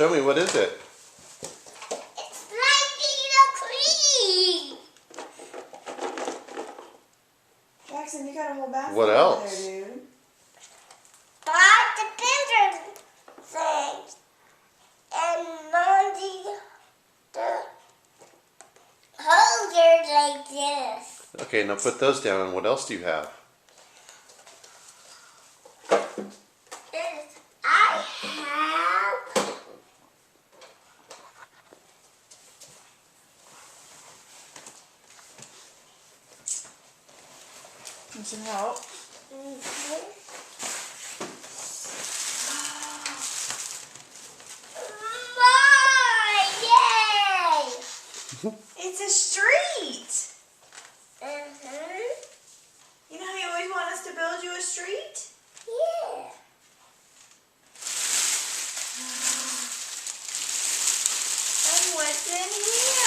Show me, what is it? It's lightning the cream. Jackson, you got a whole bathroom What else? there, dude. But the bigger things and the holder like this. Okay, now put those down, and what else do you have? I have Need some help? Yay! It's a street. Mm-hmm. You know how you always want us to build you a street? Yeah. And what's in here?